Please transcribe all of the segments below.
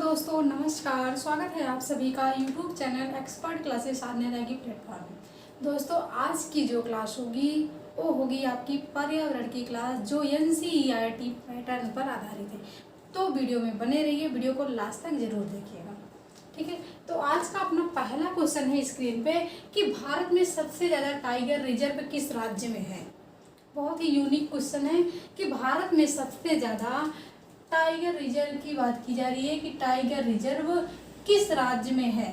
दोस्तों नमस्कार, स्वागत है आप सभी का यूट्यूब चैनल एक्सपर्ट क्लासेस साधना रहेगी प्लेटफॉर्म में। दोस्तों आज की जो क्लास होगी वो होगी आपकी पर्यावरण की क्लास, जो NCERT पैटर्न पर आधारित है। तो वीडियो में बने रहिए, वीडियो को लास्ट तक जरूर देखिएगा, ठीक है। तो आज का अपना पहला क्वेश्चन है स्क्रीन पे कि भारत में सबसे ज़्यादा टाइगर रिजर्व किस राज्य में है। बहुत ही यूनिक क्वेश्चन है कि भारत में सबसे ज़्यादा टाइगर रिजर्व की बात की जा रही है कि टाइगर रिजर्व किस राज्य में है।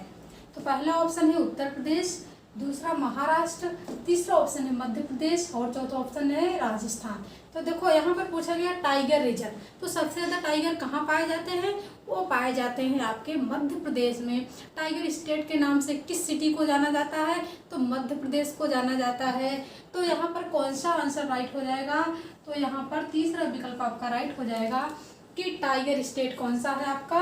तो पहला ऑप्शन है उत्तर प्रदेश, दूसरा महाराष्ट्र, तीसरा ऑप्शन है मध्य प्रदेश और चौथा ऑप्शन है राजस्थान। तो देखो यहाँ पर पूछा गया टाइगर रिजर्व, तो सबसे ज़्यादा टाइगर कहाँ पाए जाते हैं, वो पाए जाते हैं आपके मध्य प्रदेश में। टाइगर स्टेट के नाम से किस सिटी को जाना जाता है, तो मध्य प्रदेश को जाना जाता है। तो यहाँ पर कौन सा आंसर राइट हो जाएगा, तो यहाँ पर तीसरा विकल्प आपका राइट हो जाएगा कि टाइगर स्टेट कौन सा है आपका,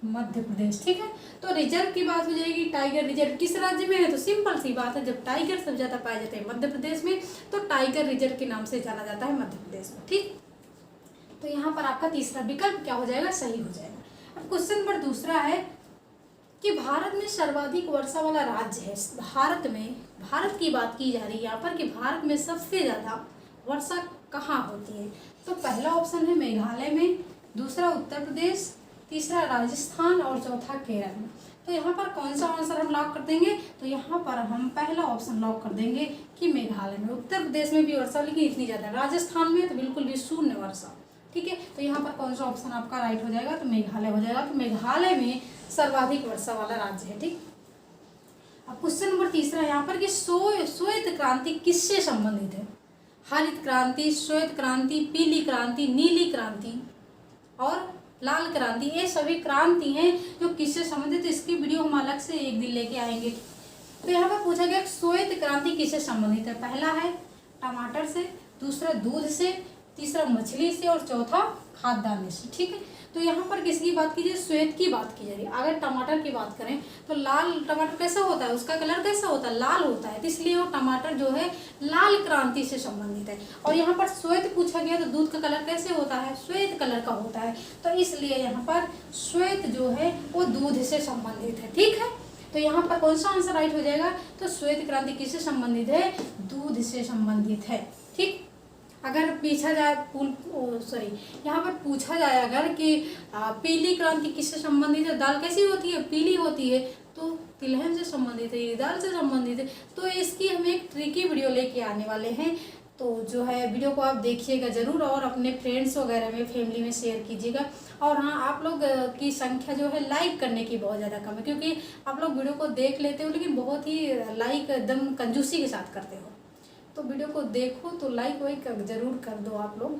मध्य प्रदेश, ठीक है। तो रिजर्व की बात हो जाएगी, टाइगर रिजर्व किस राज्य में है, तो सिंपल सी बात है, जब टाइगर सब ज्यादा पाए जाते हैं मध्य प्रदेश में तो टाइगर रिजर्व के नाम से जाना जाता है मध्य प्रदेश में, ठीक। तो यहाँ पर आपका तीसरा विकल्प क्या हो जाएगा, सही हो जाएगा। अब क्वेश्चन नंबर दूसरा है कि भारत में सर्वाधिक वर्षा वाला राज्य है। भारत की बात की जा रही है यहाँ पर कि भारत में सबसे ज्यादा वर्षा कहाँ होती है। तो पहला ऑप्शन है मेघालय में, दूसरा उत्तर प्रदेश, तीसरा राजस्थान और चौथा केरल में। तो यहाँ पर कौन सा आंसर हम लॉक कर देंगे, तो यहाँ पर हम पहला ऑप्शन लॉक कर देंगे कि मेघालय में। उत्तर प्रदेश में भी वर्षा लेकिन इतनी ज़्यादा, राजस्थान में तो बिल्कुल भी शून्य वर्षा, ठीक है। तो यहाँ पर कौन सा ऑप्शन आपका राइट हो जाएगा, तो मेघालय हो जाएगा। तो मेघालय में सर्वाधिक वर्षा वाला राज्य है, ठीक। अब क्वेश्चन नंबर तीसरा यहाँ पर कि श्वेत क्रांति किससे संबंधित है। हरित क्रांति, श्वेत क्रांति, पीली क्रांति, नीली क्रांति और लाल क्रांति, ये सभी क्रांति हैं जो किससे संबंधित है। इसकी वीडियो हम अलग से एक दिन लेके आएंगे। तो यहाँ पर पूछा गया श्वेत क्रांति किससे संबंधित है। पहला है टमाटर से, दूसरा दूध से, तीसरा मछली से और चौथा खाद्यान्न से, ठीक है। तो यहाँ पर किसकी बात कीजिए, श्वेत की बात की जा रही है। अगर टमाटर की बात करें तो लाल टमाटर कैसा होता है, उसका कलर कैसा होता है, लाल होता है, तो इसलिए वो टमाटर जो है लाल क्रांति से संबंधित है। और यहाँ पर श्वेत पूछा गया तो दूध का कलर कैसे होता है, श्वेत कलर का होता है, तो इसलिए यहाँ पर श्वेत जो है वो दूध से संबंधित है, ठीक है। तो यहाँ पर कौन सा आंसर राइट हो जाएगा, तो श्वेत क्रांति किससे संबंधित है, दूध से संबंधित है, ठीक। अगर पूछा जाए यहाँ पर पूछा जाए अगर कि पीली क्रांति किससे संबंधित है, दाल कैसी होती है, पीली होती है, तो तिलहन से संबंधित है, ये दाल से संबंधित है। तो इसकी हम एक ट्रिकी वीडियो लेके आने वाले हैं, तो जो है वीडियो को आप देखिएगा ज़रूर और अपने फ्रेंड्स वगैरह में, फैमिली में शेयर कीजिएगा। और हाँ, आप लोग की संख्या जो है लाइक करने की बहुत ज़्यादा कम है, क्योंकि आप लोग वीडियो को देख लेते हो लेकिन बहुत ही लाइक एकदम कंजूसी के साथ करते हो। तो वीडियो को देखो तो लाइक वाइक जरूर कर दो आप लोग।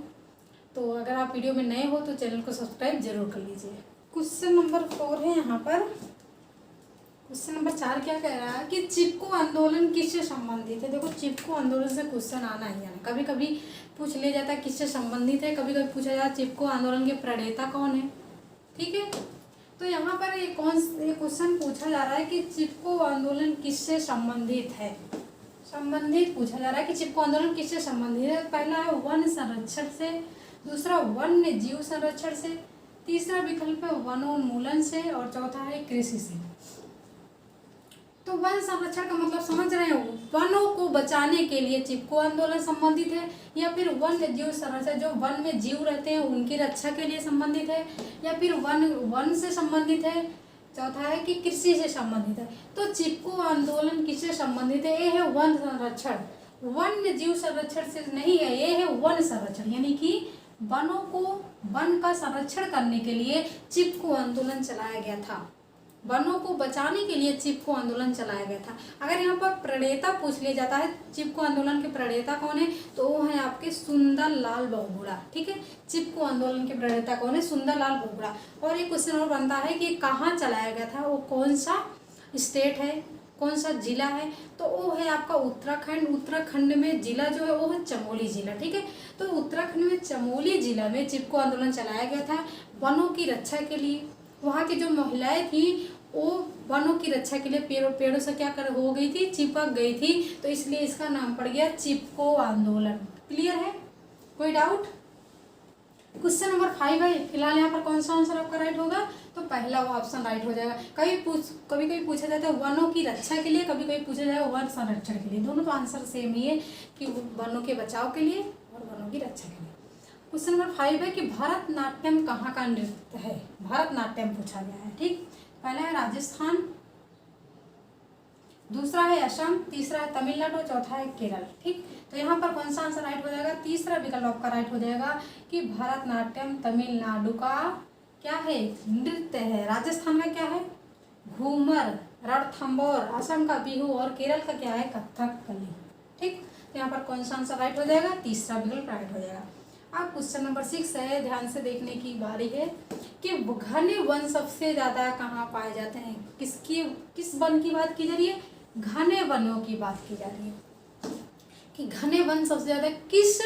तो अगर आप वीडियो में नए हो तो चैनल को सब्सक्राइब जरूर कर लीजिए। क्वेश्चन नंबर 4 है यहाँ पर। क्वेश्चन नंबर 4 क्या कह रहा है कि चिपको आंदोलन किससे संबंधित है। देखो चिपको आंदोलन से क्वेश्चन आना ही आना, कभी कभी पूछ लिया जाता है किससे संबंधित है, कभी कभी पूछा जाता है चिपको आंदोलन के प्रणेता कौन है, ठीक है। तो यहाँ पर ये क्वेश्चन पूछा जा रहा है कि चिपको आंदोलन किससे संबंधित है, संबंधित पूछा जा रहा है कि चिपको आंदोलन किससे संबंधित है। पहला है वन संरक्षण से, दूसरा वन्य जीव संरक्षण से, तीसरा विकल्प है वनोन्मूलन से और चौथा है कृषि से। तो वन संरक्षण का मतलब समझ रहे हो, वनों को बचाने के लिए चिपको आंदोलन संबंधित है, या फिर वन्य जीव संरक्षण जो वन में जीव रहते हैं उनकी रक्षा के लिए संबंधित है, या फिर वन से संबंधित है, चौथा है कि कृषि से संबंधित है। तो चिपको आंदोलन किससे संबंधित है, ये है वन संरक्षण, वन्य जीव संरक्षण से नहीं है, ये है वन संरक्षण, यानी कि वनों को, वन का संरक्षण करने के लिए चिपको आंदोलन चलाया गया था, वनों को बचाने के लिए चिपको आंदोलन चलाया गया था। अगर यहाँ पर प्रणेता पूछ लिया जाता है चिपको आंदोलन के प्रणेता कौन है, तो वो है आपके सुंदरलाल बहुगुणा, ठीक है। चिपको आंदोलन के प्रणेता कौन है, सुंदरलाल बहुगुणा। और एक क्वेश्चन और बनता है कि कहाँ चलाया गया था, वो कौन सा स्टेट है, कौन सा जिला है, तो वो है आपका उत्तराखंड। उत्तराखंड में जिला जो है वो है चमोली जिला, ठीक है। तो उत्तराखंड में चमोली जिला में चिपको आंदोलन चलाया गया था वनों की रक्षा के लिए। वहाँ की जो महिलाएं थी वो वनों की रक्षा के लिए पेड़ों से क्या कर हो गई थी, चिपक गई थी, तो इसलिए इसका नाम पड़ गया चिपको आंदोलन। क्लियर है, कोई डाउट। क्वेश्चन नंबर 5 है फिलहाल, यहाँ पर कौन सा आंसर आपका राइट होगा, तो पहला ऑप्शन राइट हो जाएगा। कभी कभी पूछा जाता है वनों की रक्षा के लिए, कभी कभी पूछा जाएगा वन संरक्षण के लिए। दोनों तो आंसर सेम ही है कि वनों के बचाव के लिए और वनों की रक्षा के लिए। क्वेश्चन नंबर 5 है कि भरतनाट्यम कहाँ का नृत्य है। भरतनाट्यम पूछा गया है। ठीक, पहला है राजस्थान, दूसरा है असम, तीसरा है तमिलनाडु, चौथा है केरल। ठीक, तो यहाँ पर कौन सा आंसर राइट हो जाएगा? तीसरा विकल्प आपका राइट हो जाएगा कि भरतनाट्यम तमिलनाडु का क्या है? नृत्य है। राजस्थान का क्या है? घूमर, रणथंबोर, असम का बिहू और केरल का क्या है? कथकली। ठीक, तो यहाँ पर कौन सा आंसर राइट हो जाएगा? तीसरा विकल्प राइट हो जाएगा। अब क्वेश्चन नंबर 6 है, ध्यान से देखने की बारी है कि घने वन सबसे ज्यादा कहाँ पाए जाते हैं? किस वन की बात की जा रही है? घने वनों की बात की जा रही है कि घने वन सबसे ज्यादा किस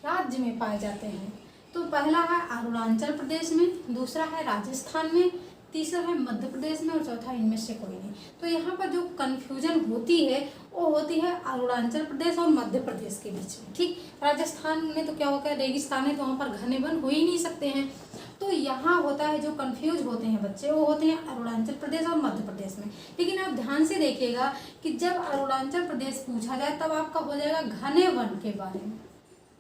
राज्य में पाए जाते हैं। तो पहला है अरुणाचल प्रदेश में, दूसरा है राजस्थान में, तीसरा है मध्य प्रदेश में और चौथा इनमें से कोई नहीं। तो यहाँ पर जो कन्फ्यूजन होती है वो होती है अरुणाचल प्रदेश और मध्य प्रदेश के बीच में। ठीक, राजस्थान में तो क्या होता है, रेगिस्तान है, तो वहाँ पर घने वन हो ही नहीं सकते हैं। तो यहाँ होता है जो कंफ्यूज होते हैं बच्चे, वो होते हैं अरुणाचल प्रदेश और मध्य प्रदेश में। लेकिन आप ध्यान से देखिएगा कि जब अरुणाचल प्रदेश पूछा जाए तब आपका हो जाएगा घने वन के बारे में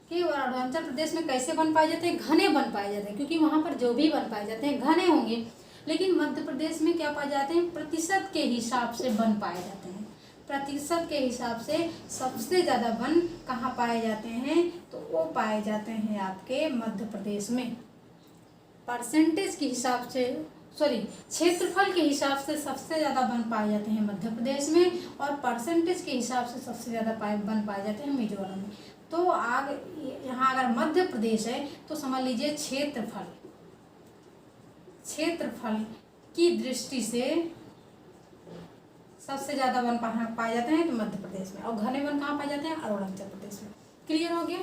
कि अरुणाचल प्रदेश में कैसे वन पाए जाते हैं? घने वन पाए जाते हैं, क्योंकि वहाँ पर जो भी वन पाए जाते हैं घने होंगे। लेकिन मध्य प्रदेश में क्या पाए जाते हैं? प्रतिशत के हिसाब से वन पाए जाते हैं। प्रतिशत के हिसाब से सबसे ज़्यादा वन कहाँ पाए जाते हैं? तो वो पाए जाते हैं आपके मध्य प्रदेश में। परसेंटेज के हिसाब से, क्षेत्रफल के हिसाब से सबसे ज़्यादा वन पाए जाते हैं मध्य प्रदेश में, और परसेंटेज के हिसाब से सबसे ज़्यादा वन पाए जाते हैं मिजोरम में। तो यहाँ अगर मध्य प्रदेश है तो समझ लीजिए क्षेत्रफल की दृष्टि से सबसे ज़्यादा वन पाए जाते हैं तो मध्य प्रदेश में, और घने वन कहाँ पाए जाते हैं? अरुणाचल प्रदेश में। क्लियर हो गया?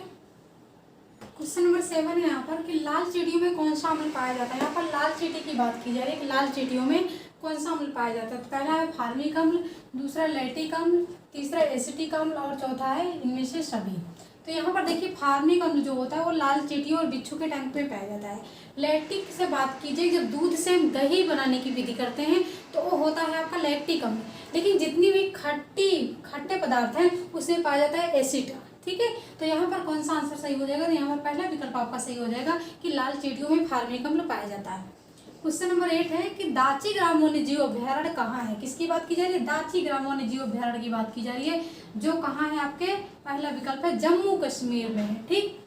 क्वेश्चन नंबर 7 है यहाँ पर कि लाल चींटियों में कौन सा अम्ल पाया जाता है। यहाँ पर लाल चींटी की बात की जा रही है कि लाल चींटियों में कौन सा अम्ल पाया जाता है। तो पहला है फार्मिक अम्ल, दूसरा लैक्टिक अम्ल, तीसरा एसिटिक अम्ल और चौथा है इनमें से सभी। तो यहाँ पर देखिए फार्मिक अम्ल जो होता है वो लाल चींटियों और बिच्छू के टैंक में पाया जाता है। लैक्टिक से बात कीजिए, जब दूध से हम दही बनाने की विधि करते हैं तो वो होता है आपका लैक्टिक अम्ल। लेकिन जितनी भी खट्टे पदार्थ हैं उसमें पाया जाता है एसिड। ठीक है, तो यहाँ पर कौन सा आंसर सही हो जाएगा? तो यहाँ पर पहला विकल्प आपका सही हो जाएगा कि लाल चींटियों में फार्मिक अम्ल पाया जाता है। क्वेश्चन नंबर 8 है कि दाची ग्राम वन्यजीव अभ्यारण्य कहाँ है। किसकी बात की जा रही है? दाची ग्राम वन्यजीव अभ्यारण्य की बात की जा रही है, जो कहाँ है आपके? पहला विकल्प है जम्मू कश्मीर में है। ठीक,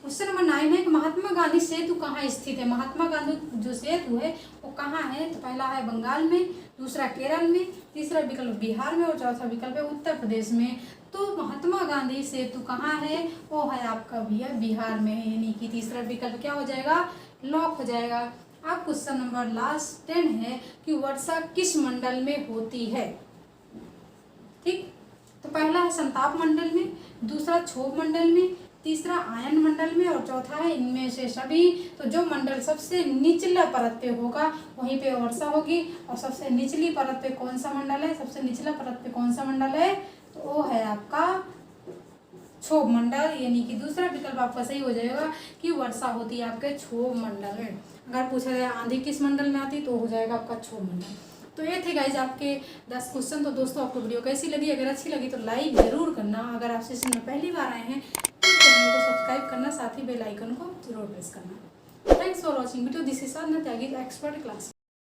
क्वेश्चन नंबर 9 है कि महात्मा गांधी सेतु कहाँ स्थित है। महात्मा गांधी जो सेतु है वो कहाँ है? तो पहला है बंगाल में, दूसरा केरल में, तीसरा विकल्प बिहार में और चौथा विकल्प है उत्तर प्रदेश में। तो महात्मा गांधी सेतु कहाँ है? वो है आपका भैया बिहार में है, यानी कि तीसरा विकल्प क्या हो जाएगा? लॉक हो जाएगा। अब क्वेश्चन नंबर लास्ट 10 है कि वर्षा किस मंडल में होती है। ठीक, तो पहला है संताप मंडल में, दूसरा क्षोभ मंडल में, तीसरा आयन मंडल में और चौथा है इनमें से सभी। तो जो मंडल सबसे निचला परत पे होगा वहीं पे वर्षा होगी, और सबसे निचली परत पे कौन सा मंडल है? सबसे निचला परत पे कौन सा मंडल है? तो वो है आपका क्षोभ मंडल, यानी कि दूसरा विकल्प आपका सही हो जाएगा कि वर्षा होती है आपके क्षोभ मंडल में। अगर पूछा जाए आंधी किस मंडल में आती तो हो जाएगा आपका क्षोभ मंडल। तो ये थे गाइज आपके 10 क्वेश्चन। तो दोस्तों आपको वीडियो कैसी लगी? अगर अच्छी लगी तो लाइक जरूर करना। अगर आप सेशन में पहली बार आए हैं तो चैनल को सब्सक्राइब करना, साथ ही बेल आइकन को जरूर प्रेस करना। Thanks for watching video. This is Sadhana Tyagi, expert class.